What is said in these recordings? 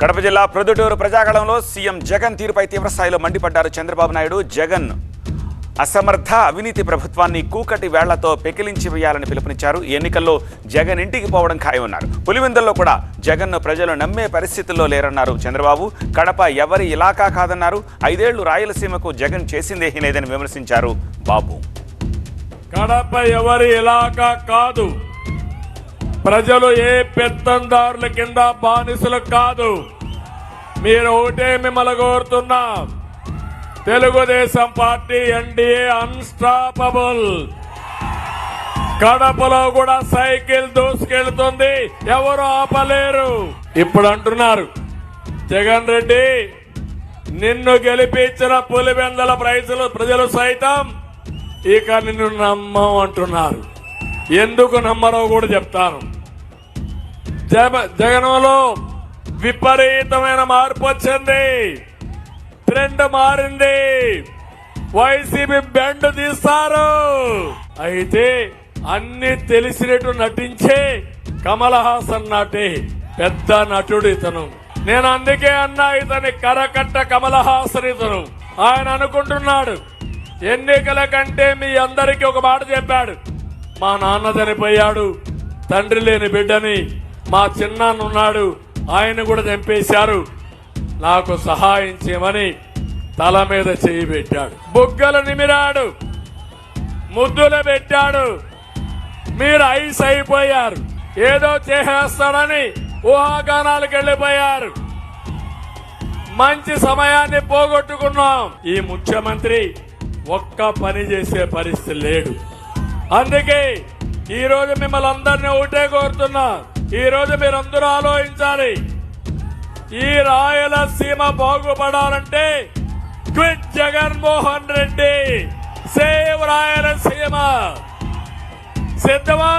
కడప జిల్లా ప్రొద్దుటూరు ప్రజాగళంలో సీఎం జగన్ తీరుపై తీవ్రస్థాయిలో మండిపడ్డారు చంద్రబాబు నాయుడు. జగన్ అసమర్థ అవినీతి ప్రభుత్వాన్ని కూకటి వేళ్లతో పెకిలించి వేయాలని పిలుపునిచ్చారు. ఎన్నికల్లో జగన్ ఇంటికి పోవడం ఖాయమన్నారు. పులివెందుల్లో కూడా జగన్ను ప్రజలు నమ్మే పరిస్థితుల్లో లేరన్నారు చంద్రబాబు. కడప ఎవరి ఇలాకా కాదన్నారు. 5 ఏళ్లు రాయలసీమకు జగన్ చేసిందేమీ లేదని విమర్శించారు బాబు. కడప ఎవరి ఇలాకా కాదు, ప్రజలు ఏ పెత్తందారుల కింద బానిసలు కాదు. మీరు ఒకటే మిమ్మల్ని కోరుతున్నా, తెలుగుదేశం పార్టీ ఎన్డీఏ అన్స్టాపబుల్. కడపలో కూడా సైకిల్ దూసుకెళ్తుంది, ఎవరు ఆపలేరు. ఇప్పుడు అంటున్నారు జగన్ రెడ్డి, నిన్ను గెలిపించిన పులివెందుల ప్రజలు సైతం ఇక నిన్ను నమ్మం అంటున్నారు. ఎందుకు నమ్మరో కూడా చెప్తాను. జగన్లో విపరీతమైన మార్పు వచ్చింది, ట్రెండ్ మారింది. వైసీపీ బెండ్ తీస్తారు. అయితే అన్ని తెలిసినట్టు నటించే కమల్ హాసన్ నాటి పెద్ద నటుడు ఇతను. నేను అందుకే అన్నా, ఇతని కరకట్ట కమల్ హాసన్ ఇతను. ఆయన అనుకుంటున్నాడు ఎన్నికల కంటే మీ అందరికీ ఒక మాట చెప్పాడు, మా నాన్న చనిపోయాడు, తండ్రి లేని బిడ్డని, మా చిన్నాన్న ఉన్నాడు, ఆయన కూడా చంపేశారు, నాకు సహాయం చేయమని తల మీద చేయి పెట్టాడు, బుగ్గలు నిమిరాడు, ముద్దులు పెట్టాడు. మీరు ఐస్ అయిపోయారు, ఏదో చేసేస్తాడని ఊహాగానాలకు వెళ్ళిపోయారు. మంచి సమయాన్ని పోగొట్టుకున్నాం. ఈ ముఖ్యమంత్రి ఒక్క పని చేసే పరిస్థితి లేడు. అందుకే ఈ రోజు మిమ్మల్ని అందరినీ ఒకటే కోరుతున్నా, ఈ రోజు మీరందరూ ఆలోచించాలి. ఈ రాయలసీమ బాగుపడాలంటే క్విట్ జగన్మోహన్ రెడ్డి, సేవ్ రాయలసీమ. సిద్ధమా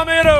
మీరు?